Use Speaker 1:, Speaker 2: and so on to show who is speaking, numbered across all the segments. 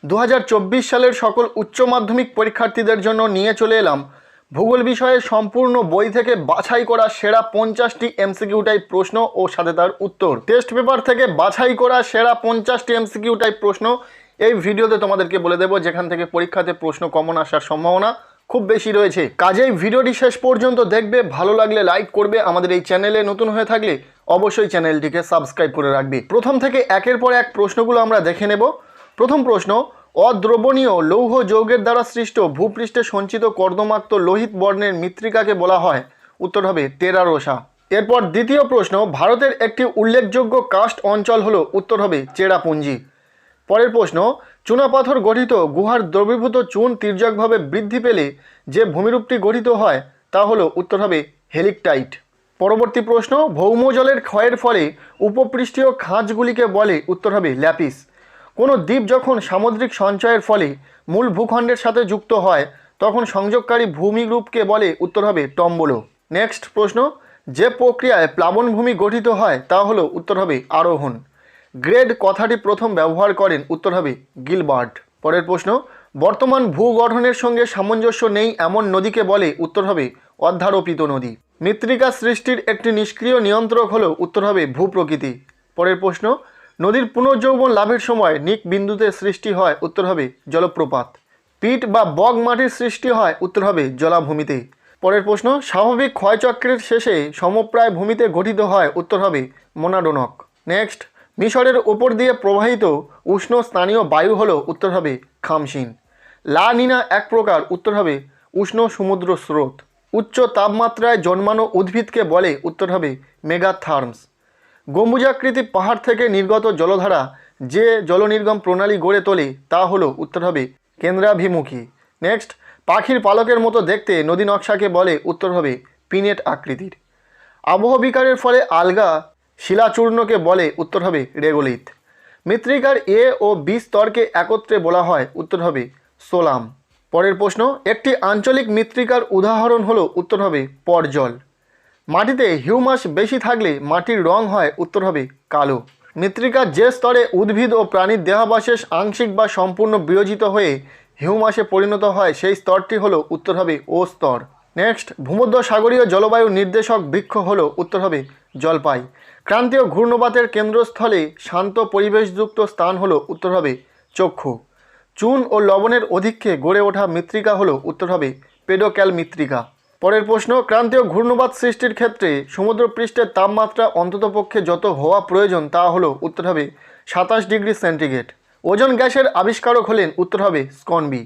Speaker 1: 2024 সালের সকল উচ্চ মাধ্যমিক পরীক্ষার্থীদের জন্য নিয়ে চলে এলাম ভূগোল বিষয়ে সম্পূর্ণ বই থেকে বাছাই করা সেরা 50টি এমসিকিউ টাইপ প্রশ্ন ও সাথে তার উত্তর। টেস্ট পেপার থেকে বাছাই করা সেরা 50টি এমসিকিউ টাইপ প্রশ্ন এই ভিডিওতে তোমাদেরকে বলে দেবো, যেখান থেকে পরীক্ষাতে প্রশ্ন কমন আসার সম্ভাবনা খুব বেশি রয়েছে। কাজেই ভিডিওটি শেষ পর্যন্ত দেখবে, ভালো লাগলে লাইক করবে, আমাদের এই চ্যানেলে নতুন হয়ে থাকলে অবশ্যই চ্যানেলটিকে সাবস্ক্রাইব করে রাখবে। প্রথম থেকে একের পর এক প্রশ্নগুলো আমরা দেখে নেব। প্রথম প্রশ্ন, অদ্রবণীয় লৌহ যৌগের দ্বারা সৃষ্ট ভূপৃষ্ঠে সঞ্চিত কর্দমাক্ত লোহিত বর্ণের মৃত্তিকাকে বলা হয়? উত্তর হবে টেরা রোসা। এরপর দ্বিতীয় প্রশ্ন, ভারতের একটি উল্লেখযোগ্য কাস্ট অঞ্চল হলো? উত্তর হবে চেরাপুঞ্জি। পরের প্রশ্ন, চুনাপাথর গঠিত গুহার দ্রবীভূত চুন তির্যকভাবে বৃদ্ধি পেলে যে ভূমিরূপটি গঠিত হয় তা হলো? উত্তর হবে হেলিকটাইট। পরবর্তী প্রশ্ন, ভৌমজলের ক্ষয়ের ফলে উপপৃষ্ঠীয় খাঁজগুলিকে বলে? উত্তর হবে ল্যাপিস। কোনো দ্বীপ যখন সামুদ্রিক সঞ্চয়ের ফলে মূল ভূখণ্ডের সাথে যুক্ত হয় তখন সংযোগকারী ভূমিরূপকে বলে? উত্তর হবে টম্বলো। নেক্সট প্রশ্ন, যে প্রক্রিয়ায় প্লাবনভূমি গঠিত হয় তা হলো? উত্তর হবে আরোহণ। গ্রেড কথাটি প্রথম ব্যবহার করেন? উত্তর হবে গিলবার্ট। পরের প্রশ্ন, বর্তমান ভূগঠনের সঙ্গে সামঞ্জস্য নেই এমন নদীকে বলে? উত্তর হবে অধ্যারোপিত নদী। মৃত্তিকা সৃষ্টির একটি নিষ্ক্রিয় নিয়ন্ত্রক হলো? উত্তর হবে ভূপ্রকৃতি। পরের প্রশ্ন, নদীর পুনর্যৌবন লাভের সময় নিক বিন্দুতে সৃষ্টি হয়? উত্তর হবে জলপ্রপাত। পিট বা বগ মাটির সৃষ্টি হয়? উত্তর হবে জলাভূমিতে। পরের প্রশ্ন, স্বাভাবিক ক্ষয়চক্রের শেষে সমপ্রায় ভূমিতে গঠিত হয়? উত্তর হবে মোনাডোনক। নেক্সট, মিশরের ওপর দিয়ে প্রবাহিত উষ্ণ স্থানীয় বায়ু হলো? উত্তর হবে খামসিন। লা নিনা এক প্রকার? উত্তর হবে উষ্ণ সমুদ্র স্রোত। উচ্চ তাপমাত্রায় জন্মানো উদ্ভিদকে বলে? উত্তর হবে মেগাথার্মস। গম্বুজাকৃতি পাহাড় থেকে নির্গত জলধারা যে জলনির্গম প্রণালী গড়ে তোলে তা হলো? উত্তর হবে কেন্দ্রাভিমুখী। নেক্সট, পাখির পালকের মতো দেখতে নদী নকশাকে বলে? উত্তর হবে পিনেট আকৃতির। আবহবিকারের ফলে আলগা শিলাচূর্ণকে বলে? উত্তর হবে রেগোলিথ। মৃত্তিকার এ ও বি স্তরকে একত্রে বলা হয়? উত্তর হবে সোলাম। পরের প্রশ্ন, একটি আঞ্চলিক মৃত্তিকার উদাহরণ হলো? উত্তর হবে পর্জল। মাটিতে হিউমাস বেশি থাকলে মাটির রং হয়? উত্তর হবে কালো। মৃত্তিকার যে স্তরে উদ্ভিদ ও প্রাণীর দেহাবশেষ আংশিক বা সম্পূর্ণ বিয়োজিত হয়ে হিউমাসে পরিণত হয় সেই স্তরটি হলো? উত্তর হবে ও স্তর। নেক্সট, ভূমধ্যসাগরীয় জলবায়ু নির্দেশক বৃক্ষ হলো? উত্তর হবে জলপাই। ক্রান্তীয় ঘূর্ণবাতের কেন্দ্রস্থলে শান্ত পরিবেশযুক্ত স্থান হলো? উত্তর হবে চক্ষু। চুন ও লবণের অধিক্যে গড়ে ওঠা মৃত্তিকা হলো? উত্তর হবে পেডোক্যাল মৃত্তিকা। পরের প্রশ্ন, ক্রান্তীয় ঘূর্ণবাত সৃষ্টির ক্ষেত্রে সমুদ্রপৃষ্ঠের তাপমাত্রা অন্ততপক্ষে যত হওয়া প্রয়োজন তা হলো? উত্তর হবে 27 ডিগ্রি সেন্টিগ্রেড। ওজোন গ্যাসের আবিষ্কারক হলেন? উত্তর হবে স্কনবি।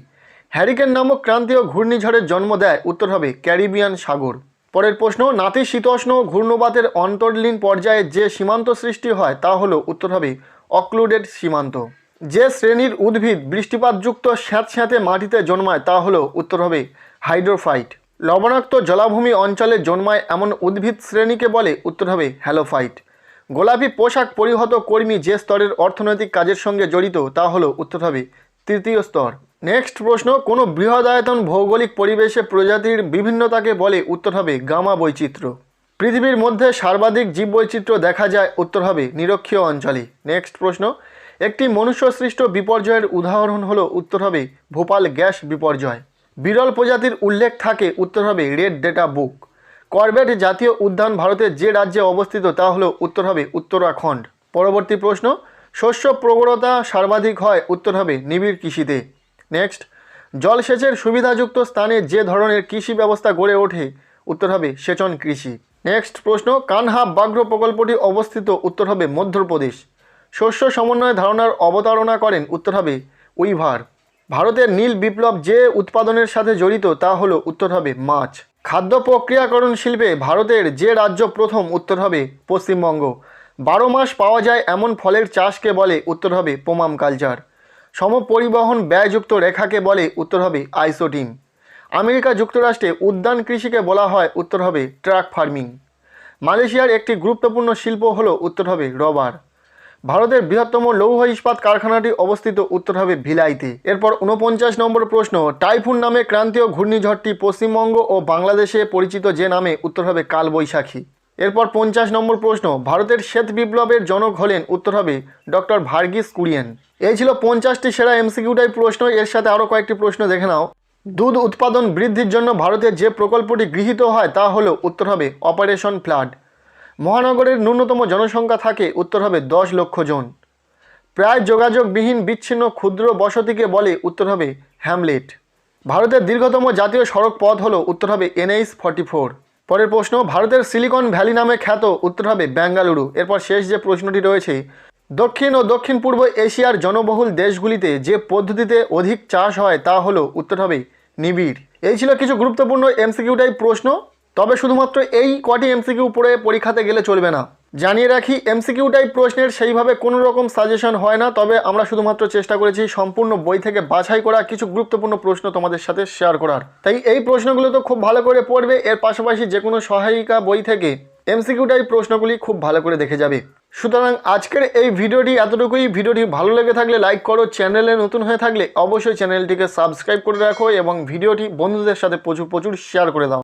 Speaker 1: হ্যারিকেন নামক ক্রান্তীয় ঘূর্ণিঝড়ের জন্ম দেয়? উত্তর হবে ক্যারিবিয়ান সাগর। পরের প্রশ্ন, নাতিশীতোষ্ণ ঘূর্ণবাতের অন্তর্লীন পর্যায়ে যে সীমান্ত সৃষ্টি হয় তা হলো? উত্তর হবে অক্লুডেড সীমান্ত। যে শ্রেণীর উদ্ভিদ বৃষ্টিপাতযুক্ত স্যাঁতস্যাঁতে মাটিতে জন্মায় তা হলো? উত্তর হবে হাইড্রোফাইট। লবণাক্ত জলাভূমি অঞ্চলে জন্মায় এমন উদ্ভিদ শ্রেণীকে বলে? উত্তর হবে হ্যালোফাইট। গোলাপি পোশাক পরিহত কর্মী যে স্তরের অর্থনৈতিক কাজের সঙ্গে জড়িত তা হলো? উত্তর হবে তৃতীয় স্তর। নেক্সট প্রশ্ন, কোনো বৃহদায়তন ভৌগোলিক পরিবেশে প্রজাতির বিভিন্নতাকে বলে? উত্তর হবে গামা বৈচিত্র্য। পৃথিবীর মধ্যে সর্বাধিক জীববৈচিত্র্য দেখা যায়? উত্তর হবে নিরক্ষীয় অঞ্চলে। নেক্সট প্রশ্ন, একটি মনুষ্যসৃষ্ট বিপর্যয়ের উদাহরণ হলো? উত্তর হবে ভোপাল গ্যাস বিপর্যয়। বিরল প্রজাতির উল্লেখ থাকে? উত্তর হবে রেড ডেটা বুক। করবেট জাতীয় উদ্যান ভারতের যে রাজ্যে অবস্থিত তা হলো? উত্তর হবে উত্তরাখণ্ড। পরবর্তী প্রশ্ন, শস্য প্রবণতা সর্বাধিক হয়? উত্তর হবে নিবিড় কৃষিতে। নেক্সট, জলসেচের সুবিধাযুক্ত স্থানে যে ধরনের কৃষি ব্যবস্থা গড়ে ওঠে? উত্তর হবে সেচন কৃষি। নেক্সট প্রশ্ন, কানহা ব্যাঘ্র প্রকল্পটি অবস্থিত? উত্তর হবে মধ্যপ্রদেশ। শস্য সমন্বয় ধারণার অবতারণা করেন? উত্তর হবে উইভার। ভারতের নীল বিপ্লব যে উৎপাদনের সাথে জড়িত তা হলো? উত্তর হবে মাছ। খাদ্য প্রক্রিয়াকরণ শিল্পে ভারতের যে রাজ্য প্রথম? উত্তর হবে পশ্চিমবঙ্গ। 12 মাস পাওয়া যায় এমন ফলের চাষকে বলে? উত্তর হবে পোমাম কালচার। সমপরিবহন ব্যয়যুক্ত রেখাকে বলে? উত্তর হবে আইসোটিন। আমেরিকা যুক্তরাষ্ট্রে উদ্যান কৃষিকে বলা হয়? উত্তর হবে ট্রাক ফার্মিং। মালয়েশিয়ার একটি গুরুত্বপূর্ণ শিল্প হলো? উত্তর হবে রবার। ভারতের বৃহত্তম লৌহ ইস্পাত কারখানাটি অবস্থিত? উত্তর হবে ভিলাইতে। এরপর 49 নম্বর প্রশ্ন, টাইফুন নামে ক্রান্তীয় ঘূর্ণিঝড়টি পশ্চিমবঙ্গ ও বাংলাদেশে পরিচিত যে নামে? উত্তর হবে কালবৈশাখী। এরপর 50 নম্বর প্রশ্ন, ভারতের শ্বেত বিপ্লবের জনক হলেন? উত্তর হবে ডক্টর ভার্গিস কুরিয়েন। এই ছিল 50টি সেরা এমসিকিউ টাইপ প্রশ্ন। এর সাথে আরও কয়েকটি প্রশ্ন দেখে নাও। দুধ উৎপাদন বৃদ্ধির জন্য ভারতের যে প্রকল্পটি গৃহীত হয় তা হলো? উত্তর হবে অপারেশন ফ্লাড। মহানগরের ন্যূনতম জনসংখ্যা থাকে? উত্তর হবে 10 লক্ষ জন। প্রায় যোগাযোগবিহীন বিচ্ছিন্ন ক্ষুদ্র বসতিকে বলে? উত্তর হবে হ্যামলেট। ভারতের দীর্ঘতম জাতীয় সড়ক পথ হলো? উত্তর হবে NH 44। পরের প্রশ্ন, ভারতের সিলিকন ভ্যালি নামে খ্যাত? উত্তর হবে বেঙ্গালুরু। এরপর শেষ যে প্রশ্নটি রয়েছে, দক্ষিণ ও দক্ষিণ পূর্ব এশিয়ার জনবহুল দেশগুলিতে যে পদ্ধতিতে অধিক চাষ হয় তা হলো? উত্তর হবে নিবিড়। এই ছিল কিছু গুরুত্বপূর্ণ এমসিকিউ টাইপ প্রশ্ন। তবে শুধুমাত্র এই কটি এমসিকিউ পড়ে পরীক্ষাতে গেলে চলবে না। জানিয়ে রাখি, এমসিকিউ টাইপ প্রশ্নের সেইভাবে কোনো রকম সাজেশন হয় না। তবে আমরা শুধুমাত্র চেষ্টা করেছি সম্পূর্ণ বই থেকে বাছাই করা কিছু গুরুত্বপূর্ণ প্রশ্ন তোমাদের সাথে শেয়ার করার। তাই এই প্রশ্নগুলো তো খুব ভালো করে পড়বে। এর পাশাপাশি যে কোনো সহায়িকা বই থেকে এমসিকিউ টাইপ প্রশ্নগুলি খুব ভালো করে দেখে যাবে। সুতরাং আজকের এই ভিডিওটি এতটুকুই। ভিডিওটি ভালো লেগে থাকলে লাইক করো, চ্যানেলে নতুন হয়ে থাকলে অবশ্যই চ্যানেলটিকে সাবস্ক্রাইব করে রাখো এবং ভিডিওটি বন্ধুদের সাথে প্রচুর শেয়ার করে দাও।